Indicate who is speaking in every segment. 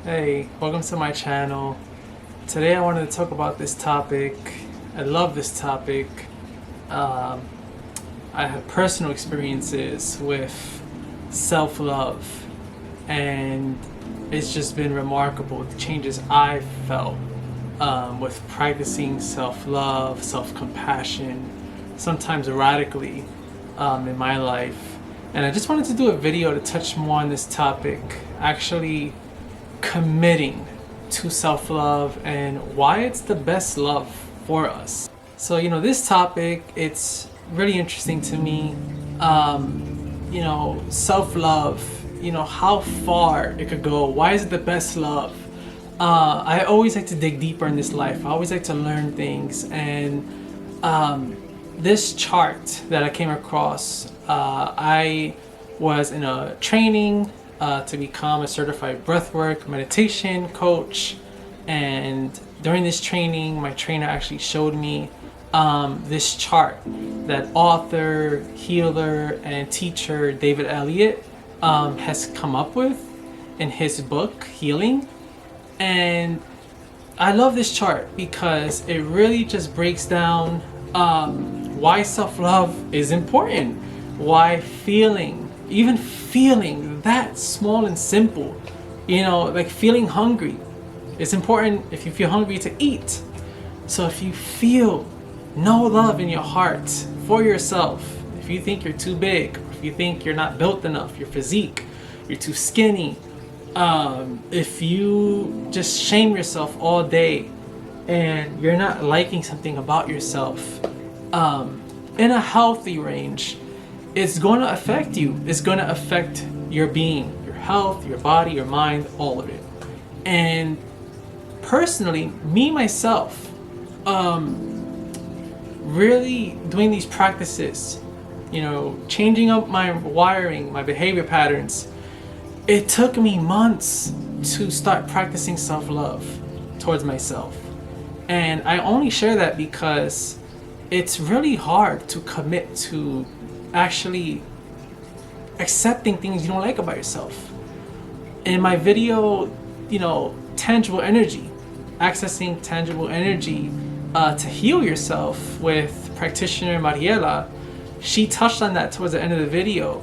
Speaker 1: Hey, welcome to my channel. Today I wanted to talk about this topic. I love this topic. I have personal experiences with self-love, and it's just been remarkable the changes I've felt with practicing self-love, self-compassion, sometimes radically in my life. And I just wanted to do a video to touch more on this topic, actually committing to self-love and why it's the best love for us. So, this topic, it's really interesting to me. Self-love, how far it could go. Why is it the best love? I always like to dig deeper in this life. I always like to learn things. And this chart that I came across, I was in a training to become a certified breathwork meditation coach, and during this training my trainer actually showed me this chart that author, healer, and teacher David Elliott has come up with in his book Healing. And I love this chart because it really just breaks down why self-love is important, why even feeling that small and simple, like feeling hungry. It's important if you feel hungry to eat. So if you feel no love in your heart for yourself, if you think you're too big, if you think you're not built enough, your physique, you're too skinny, if you just shame yourself all day and you're not liking something about yourself in a healthy range, it's going to affect you. It's going to affect your being, your health, your body, your mind, all of it. And personally, me myself, really doing these practices, changing up my wiring, my behavior patterns, it took me months to start practicing self-love towards myself. And I only share that because it's really hard to commit to actually accepting things you don't like about yourself. In my video, tangible energy, accessing tangible energy to heal yourself with practitioner Mariela, she touched on that towards the end of the video.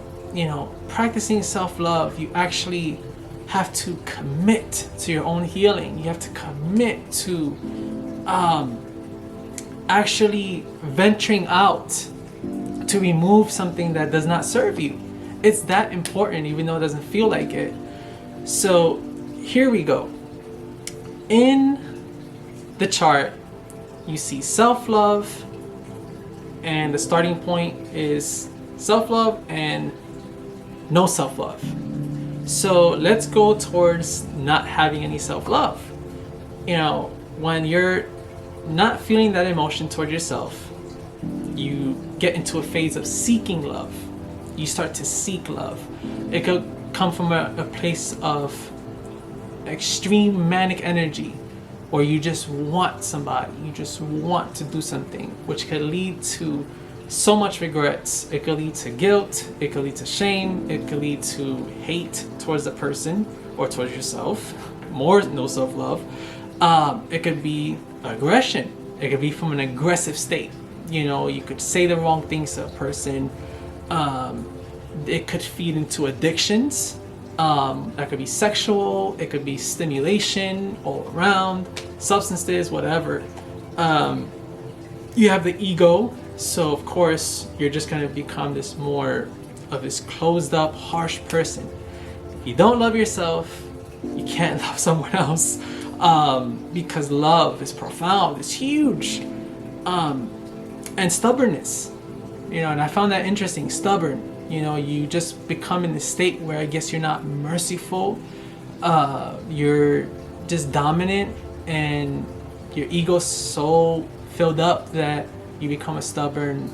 Speaker 1: Practicing self-love, you actually have to commit to your own healing. You have to commit to actually venturing out to remove something that does not serve you. It's that important, even though it doesn't feel like it. So here we go. In the chart, you see self-love, and the starting point is self-love and no self-love. So let's go towards not having any self-love. When you're not feeling that emotion toward yourself, you get into a phase of seeking love. You start to seek love. It could come from a place of extreme manic energy, or you just want somebody, you just want to do something, which could lead to so much regrets. It could lead to guilt, it could lead to shame, it could lead to hate towards the person or towards yourself, more no self-love. It could be aggression. It could be from an aggressive state. You could say the wrong things to a person. It could feed into addictions. That could be sexual, it could be stimulation all around, substances, whatever. You have the ego, so of course you're just going to become this more of this closed up, harsh person. If you don't love yourself, you can't love someone else, because love is profound, it's huge. And stubbornness, and I found that interesting. Stubborn, you just become in this state where I guess you're not merciful, you're just dominant, and your ego's so filled up that you become a stubborn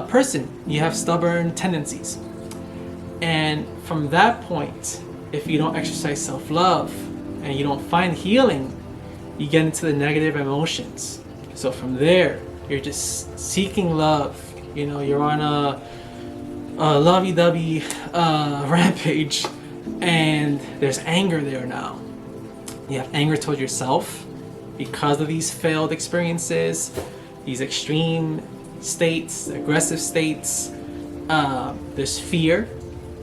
Speaker 1: person. You have stubborn tendencies. And from that point, if you don't exercise self-love and you don't find healing, you get into the negative emotions. So from there, you're just seeking love. You're on a lovey-dovey rampage, and there's anger there now. You have anger towards yourself because of these failed experiences, these extreme states, aggressive states. There's fear.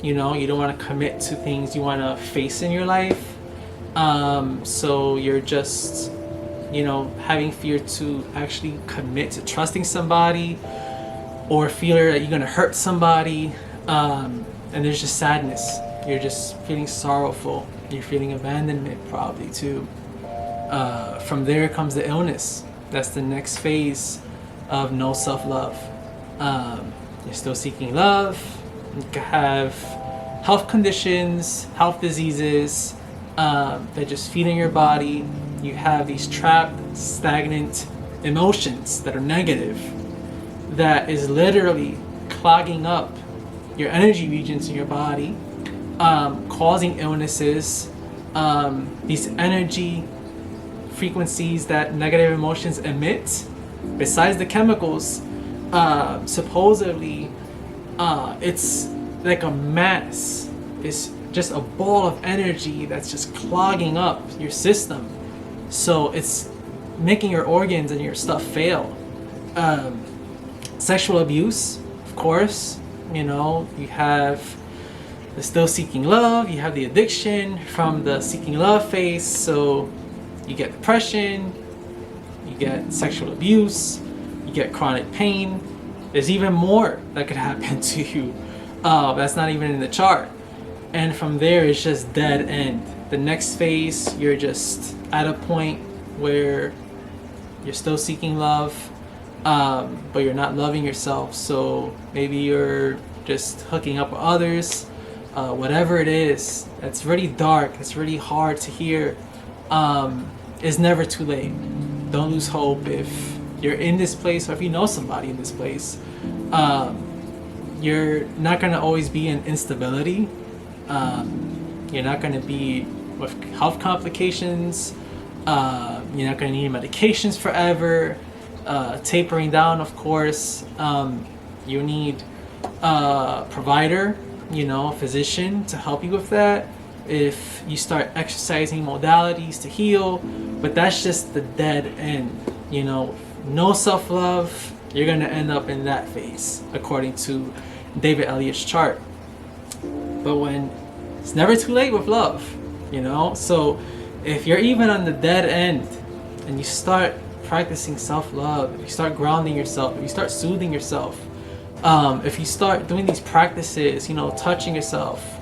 Speaker 1: You don't want to commit to things you want to face in your life. So you're just, having fear to actually commit to trusting somebody, or fear that you're going to hurt somebody. And there's just sadness. You're just feeling sorrowful. You're feeling abandonment probably too. From there comes the illness. That's the next phase of no self-love. You're still seeking love. You can have health conditions, health diseases that just feed in your body. You have these trapped, stagnant emotions that are negative, that is literally clogging up your energy regions in your body, causing illnesses. These energy frequencies that negative emotions emit, besides the chemicals, supposedly it's like a mass. It's just a ball of energy that's just clogging up your system. So it's making your organs and your stuff fail. Sexual abuse, of course, you have the still seeking love, you have the addiction from the seeking love phase. So you get depression, you get sexual abuse, you get chronic pain. There's even more that could happen to you. That's not even in the chart. And from there, it's just dead end. The next phase, you're just at a point where you're still seeking love, but you're not loving yourself. So maybe you're just hooking up with others, whatever it is. That's really dark. It's really hard to hear. It's never too late. Don't lose hope. If you're in this place, or if you know somebody in this place, you're not going to always be in instability. You're not going to be with health complications. You're not going to need medications forever. Tapering down, of course. You need a provider, a physician to help you with that. If you start exercising modalities to heal, but that's just the dead end. No self-love, you're going to end up in that phase, according to David Elliott's chart. But when it's never too late with love, so if you're even on the dead end and you start practicing self-love, if you start grounding yourself, if you start soothing yourself, if you start doing these practices, touching yourself,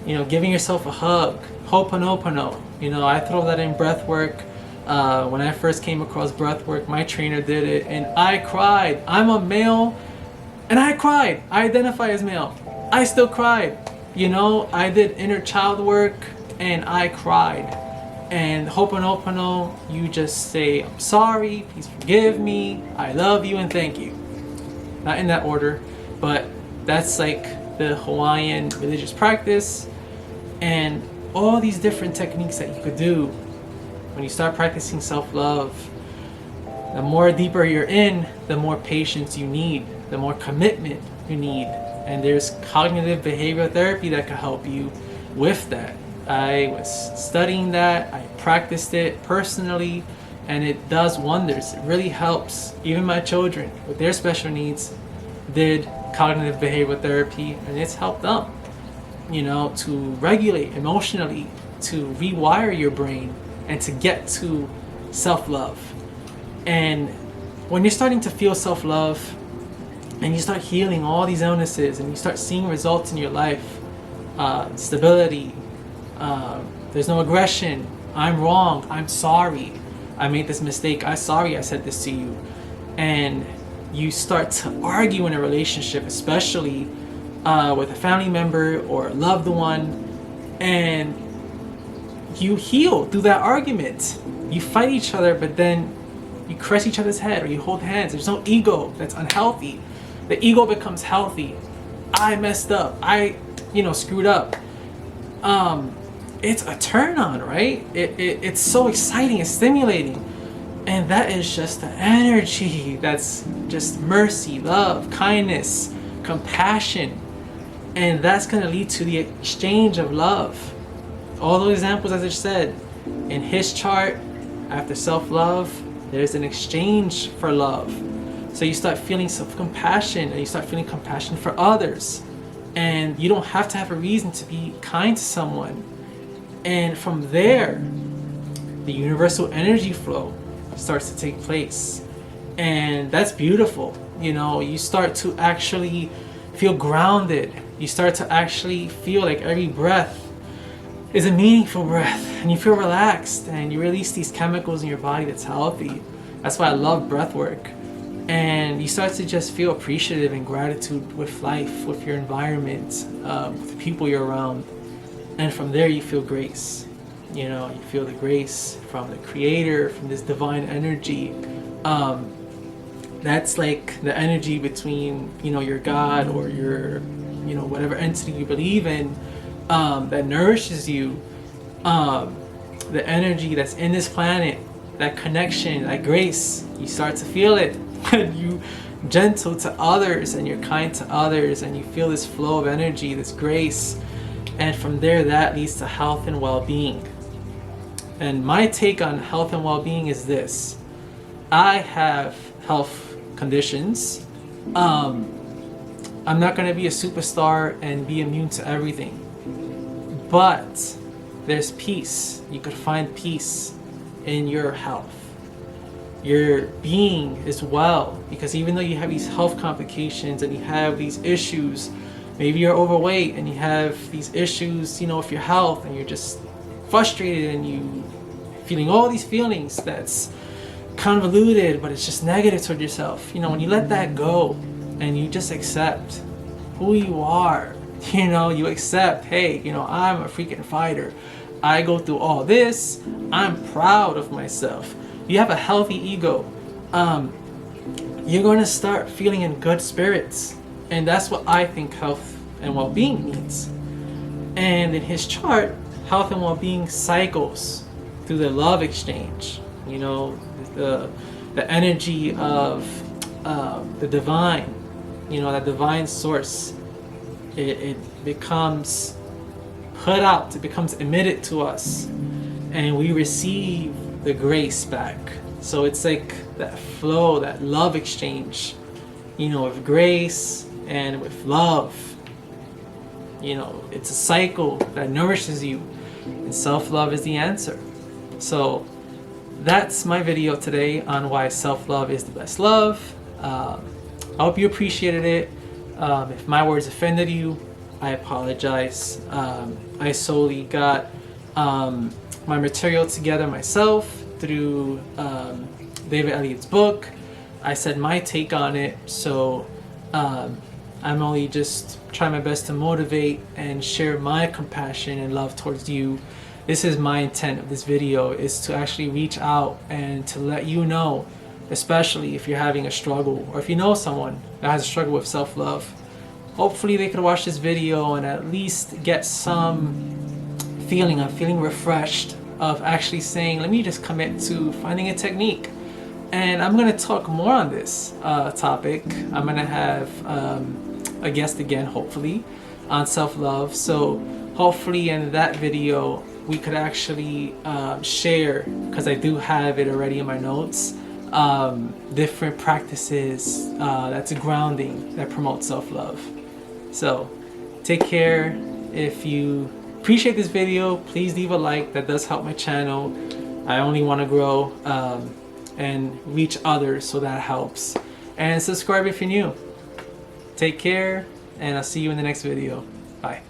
Speaker 1: giving yourself a hug, ho'oponopono, I throw that in breath work. When I first came across breath work, my trainer did it and I cried. I'm a male and I cried. I identify as male. I still cried. I did inner child work and I cried. And ho'oponopono, you just say, I'm sorry, please forgive me, I love you, and thank you. Not in that order, but that's like the Hawaiian religious practice. And all these different techniques that you could do when you start practicing self-love. The more deeper you're in, the more patience you need, the more commitment you need. And there's cognitive behavioral therapy that can help you with that. I was studying that, I practiced it personally, and it does wonders. It really helps. Even my children with their special needs did cognitive behavioral therapy, and it's helped them, to regulate emotionally, to rewire your brain, and to get to self-love. And when you're starting to feel self-love, and you start healing all these illnesses, and you start seeing results in your life, stability, there's no aggression, I'm wrong, I'm sorry, I made this mistake, I'm sorry I said this to you. And you start to argue in a relationship, especially with a family member or a loved one, and you heal through that argument. You fight each other, but then you caress each other's head or you hold hands. There's no ego. That's unhealthy. The ego becomes healthy. I messed up. I screwed up. It's a turn on, right? It's so exciting. It's stimulating. And that is just the energy. That's just mercy, love, kindness, compassion. And that's going to lead to the exchange of love. All those examples, as I said, In his chart, after self-love, there's an exchange for love. So you start feeling self-compassion, and you start feeling compassion for others. And you don't have to have a reason to be kind to someone. And from there, the universal energy flow starts to take place. And that's beautiful. You know, you start to actually feel grounded. You start to actually feel like every breath is a meaningful breath, and you feel relaxed, and you release these chemicals in your body that's healthy. That's why I love breath work. And you start to just feel appreciative and gratitude with life, with your environment, with the people you're around. And from there you feel grace. You know, you feel the grace from the creator, from this divine energy. That's like the energy between, you know, your God or your, you know, whatever entity you believe in, that nourishes you. The energy that's in this planet, that connection, that grace, you start to feel it when you gentle to others and you're kind to others, and you feel this flow of energy, this grace. And from there, that leads to health and well-being. And my take on health and well-being is this: I have health conditions. I'm not going to be a superstar and be immune to everything, but there's peace. You could find peace in your health. Your being is well, because even though you have these health complications and you have these issues, maybe you're overweight and you have these issues, you know, with your health, and you're just frustrated and you feeling all these feelings that's convoluted, but it's just negative toward yourself. You know, when you let that go and you just accept who you are, you know, you accept, hey, you know, I'm a freaking fighter. I go through all this. I'm proud of myself. You have a healthy ego. You're going to start feeling in good spirits. And that's what I think health and well-being means. And in his chart, health and well-being cycles through the love exchange. You know, the energy of the divine, you know, that divine source. It becomes put out, it becomes emitted to us, and we receive the grace back. So it's like that flow, that love exchange, you know, with grace and with love. You know, it's a cycle that nourishes you, and self-love is the answer. So that's my video today on why self-love is the best love. I hope you appreciated it. If my words offended you, I apologize. I solely got my material together myself through David Elliott's book. I said my take on it, so I'm only just trying my best to motivate and share my compassion and love towards you. This is my intent of this video, is to actually reach out and to let you know, especially if you're having a struggle, or if you know someone that has a struggle with self-love. Hopefully they could watch this video and at least get some feeling of feeling refreshed, of actually saying, let me just commit to finding a technique. And I'm going to talk more on this topic. I'm going to have a guest again, hopefully, on self-love. So hopefully in that video we could actually share, because I do have it already in my notes, different practices that's a grounding that promotes self-love. So take care. If you appreciate this video, please leave a like. That does help my channel. I only want to grow and reach others, so that helps. And subscribe if you're new. Take care, and I'll see you in the next video. Bye.